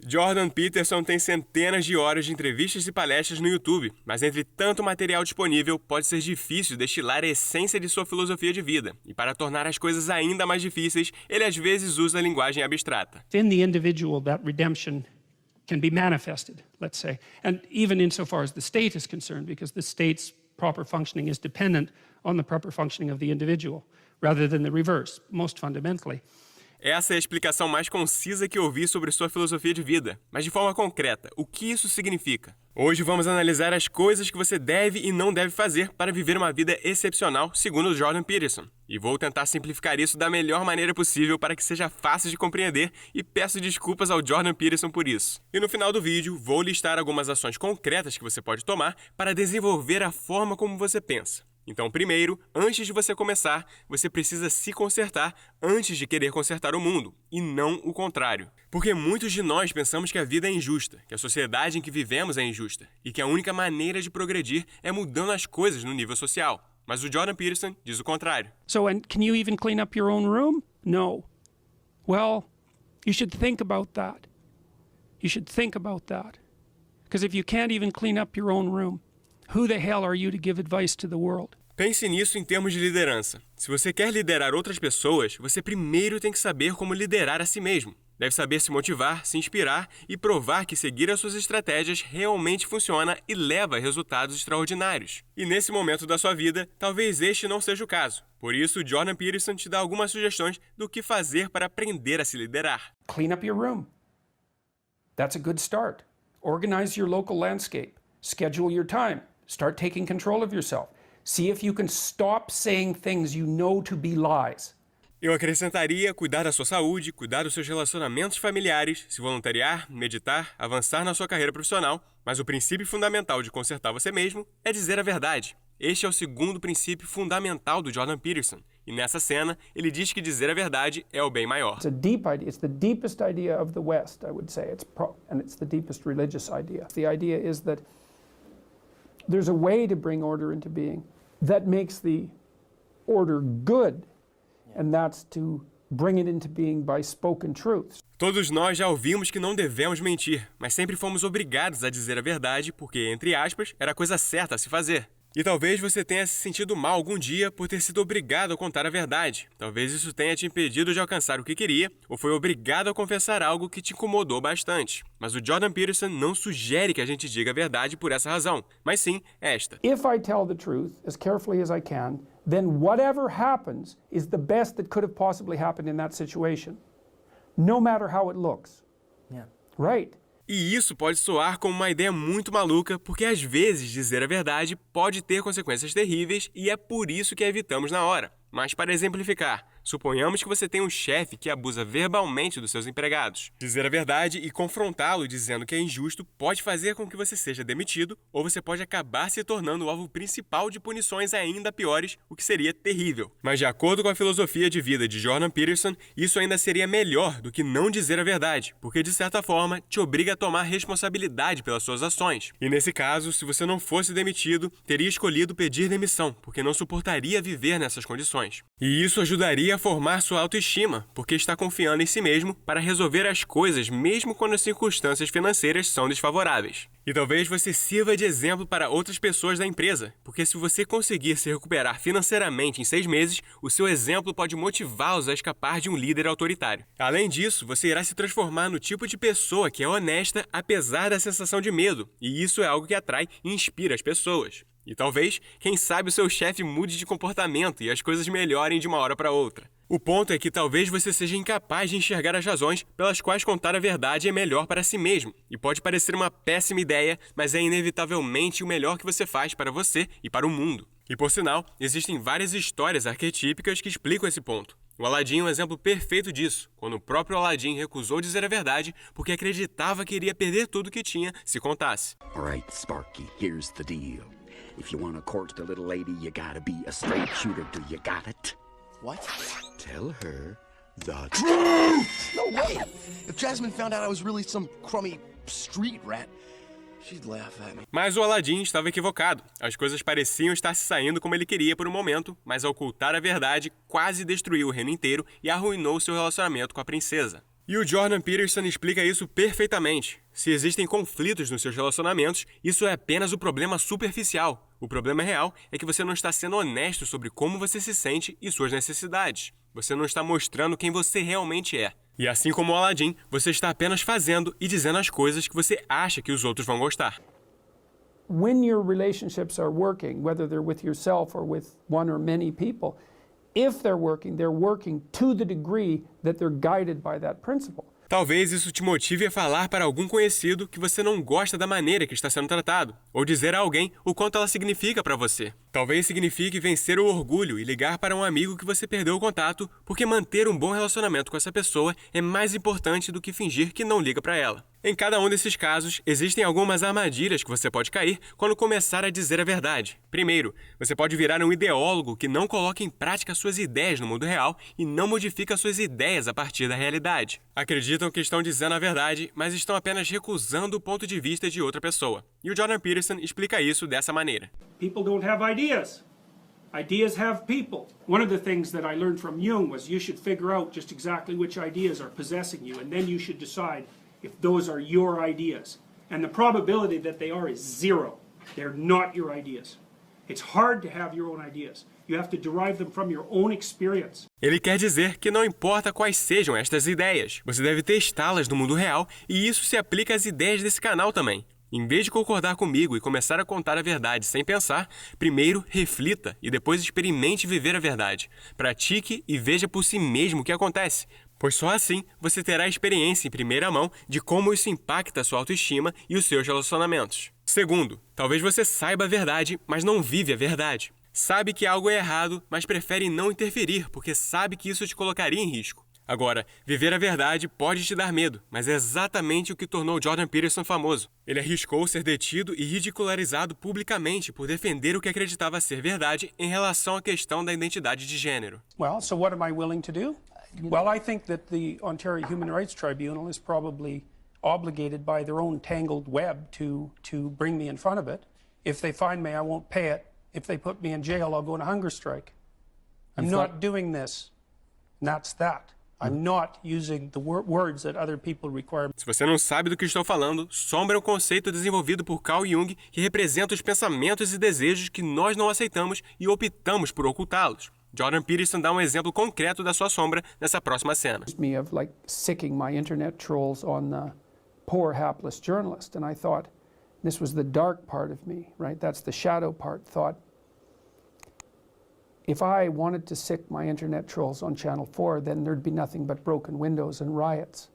Jordan Peterson tem centenas de horas de entrevistas e palestras no YouTube, mas entre tanto material disponível, pode ser difícil destilar a essência de sua filosofia de vida. E para tornar as coisas ainda mais difíceis, ele às vezes usa a linguagem abstrata. In the individual, that redemption can be manifested, let's say, and even insofar as the state is concerned, because the state's proper functioning is dependent on the proper functioning of the individual, rather than the reverse, most fundamentally. Essa é a explicação mais concisa que ouvi sobre sua filosofia de vida. Mas de forma concreta, o que isso significa? Hoje vamos analisar as coisas que você deve e não deve fazer para viver uma vida excepcional, segundo Jordan Peterson. E vou tentar simplificar isso da melhor maneira possível para que seja fácil de compreender e peço desculpas ao Jordan Peterson por isso. E no final do vídeo, vou listar algumas ações concretas que você pode tomar para desenvolver a forma como você pensa. Então, primeiro, antes de você começar, você precisa se consertar antes de querer consertar o mundo, e não o contrário. Porque muitos de nós pensamos que a vida é injusta, que a sociedade em que vivemos é injusta, e que a única maneira de progredir é mudando as coisas no nível social. Mas o Jordan Peterson diz o contrário. So, and can you even clean up your own room? No. Well, you should think about that. You should think about that. Because if you can't even clean up your own room, who the hell are you to give advice to the world? Pense nisso em termos de liderança. Se você quer liderar outras pessoas, você primeiro tem que saber como liderar a si mesmo. Deve saber se motivar, se inspirar e provar que seguir as suas estratégias realmente funciona e leva a resultados extraordinários. E nesse momento da sua vida, talvez este não seja o caso. Por isso, Jordan Peterson te dá algumas sugestões do que fazer para aprender a se liderar. Clean up your room. That's a good start. Organize your local landscape. Schedule your time. Start taking control of yourself. See if you can stop saying things you know to be lies. Eu acrescentaria cuidar da sua saúde, cuidar dos seus relacionamentos familiares, se voluntariar, meditar, avançar na sua carreira profissional, mas o princípio fundamental de consertar você mesmo é dizer a verdade. Este é o segundo princípio fundamental do Jordan Peterson. E nessa cena, ele diz que dizer a verdade é o bem maior. It's a deep idea. It's the deepest idea of the West, I would say. And it's the deepest religious idea. The idea is that there's a way to bring order into being that makes the order good, and that's to bring it into being by spoken truths. Todos nós já ouvimos que não devemos mentir, mas sempre fomos obrigados a dizer a verdade porque, entre aspas, era a coisa certa a se fazer. E talvez você tenha se sentido mal algum dia por ter sido obrigado a contar a verdade. Talvez isso tenha te impedido de alcançar o que queria, ou foi obrigado a confessar algo que te incomodou bastante. Mas o Jordan Peterson não sugere que a gente diga a verdade por essa razão, mas sim esta. If I tell the truth as carefully as I can, then whatever happens is the best that could have possibly happened in that situation, no matter how it looks. Yeah. Right. E isso pode soar como uma ideia muito maluca, porque às vezes dizer a verdade pode ter consequências terríveis e é por isso que a evitamos na hora. Mas para exemplificar, suponhamos que você tem um chefe que abusa verbalmente dos seus empregados. Dizer a verdade e confrontá-lo dizendo que é injusto pode fazer com que você seja demitido ou você pode acabar se tornando o alvo principal de punições ainda piores, o que seria terrível. Mas de acordo com a filosofia de vida de Jordan Peterson, isso ainda seria melhor do que não dizer a verdade, porque de certa forma te obriga a tomar responsabilidade pelas suas ações. E nesse caso, se você não fosse demitido, teria escolhido pedir demissão, porque não suportaria viver nessas condições. E isso ajudaria a formar sua autoestima, porque está confiando em si mesmo para resolver as coisas mesmo quando as circunstâncias financeiras são desfavoráveis. E talvez você sirva de exemplo para outras pessoas da empresa, porque se você conseguir se recuperar financeiramente em 6 meses, o seu exemplo pode motivá-los a escapar de um líder autoritário. Além disso, você irá se transformar no tipo de pessoa que é honesta apesar da sensação de medo, e isso é algo que atrai e inspira as pessoas. E talvez, quem sabe, o seu chefe mude de comportamento e as coisas melhorem de uma hora para outra. O ponto é que talvez você seja incapaz de enxergar as razões pelas quais contar a verdade é melhor para si mesmo. E pode parecer uma péssima ideia, mas é inevitavelmente o melhor que você faz para você e para o mundo. E por sinal, existem várias histórias arquetípicas que explicam esse ponto. O Aladim é um exemplo perfeito disso, quando o próprio Aladim recusou dizer a verdade porque acreditava que iria perder tudo que tinha se contasse. All right, Sparky, here's the deal. If you want to court the little lady, you gotta be a straight shooter. Do you got it? What? Tell her the truth! No way! If Jasmine found out I was really some crummy street rat, she'd laugh at me. Mas o Aladim estava equivocado. As coisas pareciam estar se saindo como ele queria por um momento, mas ao ocultar a verdade, quase destruiu o reino inteiro e arruinou seu relacionamento com a princesa. E o Jordan Peterson explica isso perfeitamente. Se existem conflitos nos seus relacionamentos, isso é apenas o problema superficial. O problema real é que você não está sendo honesto sobre como você se sente e suas necessidades. Você não está mostrando quem você realmente é. E assim como o Aladdin, você está apenas fazendo e dizendo as coisas que você acha que os outros vão gostar. When your relationships are working, whether they're with yourself or with one or many people, if they're working to the degree that they're guided by that principle. Talvez isso te motive a falar para algum conhecido que você não gosta da maneira que está sendo tratado, ou dizer a alguém o quanto ela significa para você. Talvez signifique vencer o orgulho e ligar para um amigo que você perdeu o contato, porque manter um bom relacionamento com essa pessoa é mais importante do que fingir que não liga para ela. Em cada um desses casos, existem algumas armadilhas que você pode cair quando começar a dizer a verdade. Primeiro, você pode virar um ideólogo que não coloca em prática suas ideias no mundo real e não modifica suas ideias a partir da realidade. Acreditam que estão dizendo a verdade, mas estão apenas recusando o ponto de vista de outra pessoa. E o Jordan Peterson explica isso dessa maneira. People don't have ideas. Ideas have people. One of the things that I learned from Jung was you should figure out just exactly which ideas are possessing you, and then you should decide if those are your ideas. And the probability that they are is zero. They're not your ideas. It's hard to have your own ideas. You have to derive them from your own experience. Ele quer dizer que não importa quais sejam estas ideias, você deve testá-las no mundo real, e isso se aplica às ideias desse canal também. Em vez de concordar comigo e começar a contar a verdade sem pensar, primeiro reflita e depois experimente viver a verdade. Pratique e veja por si mesmo o que acontece, pois só assim você terá experiência em primeira mão de como isso impacta a sua autoestima e os seus relacionamentos. Segundo, talvez você saiba a verdade, mas não vive a verdade. Sabe que algo é errado, mas prefere não interferir porque sabe que isso te colocaria em risco. Agora, viver a verdade pode te dar medo, mas é exatamente o que tornou Jordan Peterson famoso. Ele arriscou ser detido e ridicularizado publicamente por defender o que acreditava ser verdade em relação à questão da identidade de gênero. Well, so what am I willing to do? Well, I think that the Ontario Human Rights Tribunal is probably obligated by their own tangled web to bring me in front of it. If they find me, I won't pay it. If they put me in jail, I'll go on a hunger strike. I'm not doing this. And that's that. I'm not using the words that other people require. Se você não sabe do que estou falando, sombra é um conceito desenvolvido por Carl Jung que representa os pensamentos e desejos que nós não aceitamos e optamos por ocultá-los. Jordan Peterson dá um exemplo concreto da sua sombra nessa próxima cena. Me of like sicking my internet trolls on the poor hapless journalist, and I thought this was the dark part of me, right? That's the shadow part. Thought if I wanted to sick my internet trolls on Channel 4, then there'd be nothing but broken windows and riots.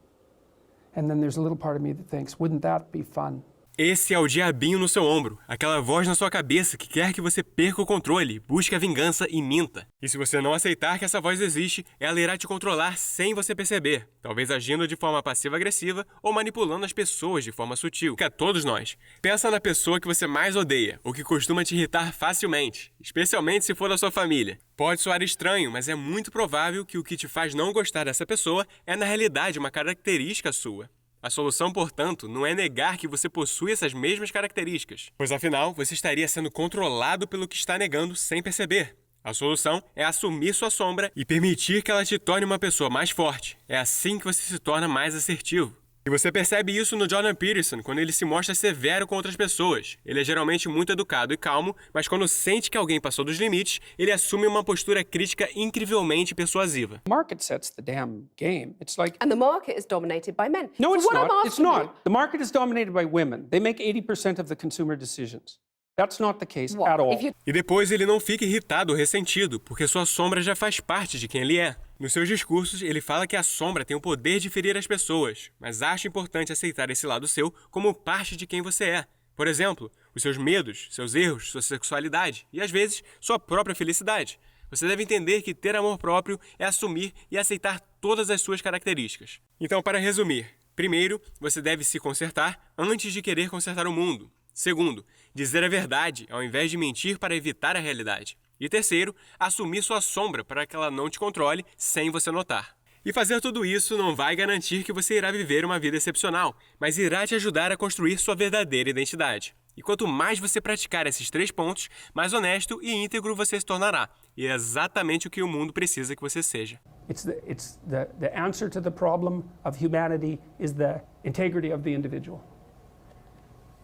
And then there's a little part of me that thinks, wouldn't that be fun? Esse é o diabinho no seu ombro, aquela voz na sua cabeça que quer que você perca o controle, busque a vingança e minta. E se você não aceitar que essa voz existe, ela irá te controlar sem você perceber, talvez agindo de forma passiva-agressiva ou manipulando as pessoas de forma sutil. Que a todos nós. Pensa na pessoa que você mais odeia, ou que costuma te irritar facilmente, especialmente se for da sua família. Pode soar estranho, mas é muito provável que o que te faz não gostar dessa pessoa é na realidade uma característica sua. A solução, portanto, não é negar que você possui essas mesmas características, pois afinal você estaria sendo controlado pelo que está negando sem perceber. A solução é assumir sua sombra e permitir que ela te torne uma pessoa mais forte. É assim que você se torna mais assertivo. E você percebe isso no Jordan Peterson quando ele se mostra severo com outras pessoas. Ele é geralmente muito educado e calmo, mas quando sente que alguém passou dos limites, ele assume uma postura crítica incrivelmente persuasiva. The market sets the damn game. It's like And the market is dominated by men. no, it's so what not. I'm It's asking not. you- The market is dominated by women. They make 80% of the consumer decisions. That's not the case What? at all. If you E depois ele não fica irritado ou ressentido, porque sua sombra já faz parte de quem ele é. Nos seus discursos, ele fala que a sombra tem o poder de ferir as pessoas, mas acha importante aceitar esse lado seu como parte de quem você é. Por exemplo, os seus medos, seus erros, sua sexualidade e, às vezes, sua própria felicidade. Você deve entender que ter amor próprio é assumir e aceitar todas as suas características. Então, para resumir, primeiro, você deve se consertar antes de querer consertar o mundo. Segundo, dizer a verdade ao invés de mentir para evitar a realidade. E terceiro, assumir sua sombra para que ela não te controle sem você notar. E fazer tudo isso não vai garantir que você irá viver uma vida excepcional, mas irá te ajudar a construir sua verdadeira identidade. E quanto mais você praticar esses 3 pontos, mais honesto e íntegro você se tornará. E é exatamente o que o mundo precisa que você seja. The answer to the problem of humanity is the integrity of the individual.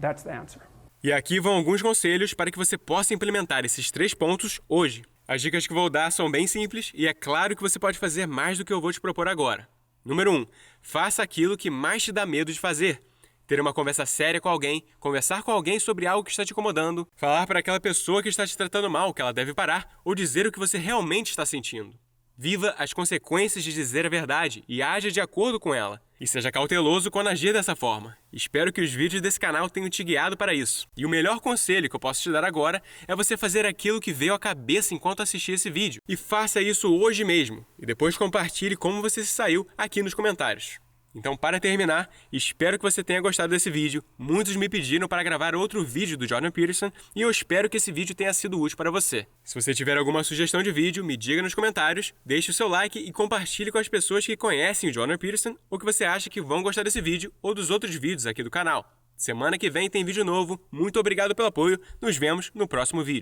That's the answer. E aqui vão alguns conselhos para que você possa implementar esses 3 pontos hoje. As dicas que vou dar são bem simples e é claro que você pode fazer mais do que eu vou te propor agora. Número 1. Faça aquilo que mais te dá medo de fazer. Ter uma conversa séria com alguém, conversar com alguém sobre algo que está te incomodando, falar para aquela pessoa que está te tratando mal que ela deve parar ou dizer o que você realmente está sentindo. Viva as consequências de dizer a verdade e haja de acordo com ela. E seja cauteloso quando agir dessa forma. Espero que os vídeos desse canal tenham te guiado para isso. E o melhor conselho que eu posso te dar agora é você fazer aquilo que veio à cabeça enquanto assistia esse vídeo. E faça isso hoje mesmo. E depois compartilhe como você se saiu aqui nos comentários. Então, para terminar, espero que você tenha gostado desse vídeo. Muitos me pediram para gravar outro vídeo do Jordan Peterson e eu espero que esse vídeo tenha sido útil para você. Se você tiver alguma sugestão de vídeo, me diga nos comentários, deixe o seu like e compartilhe com as pessoas que conhecem o Jordan Peterson ou que você acha que vão gostar desse vídeo ou dos outros vídeos aqui do canal. Semana que vem tem vídeo novo. Muito obrigado pelo apoio. Nos vemos no próximo vídeo.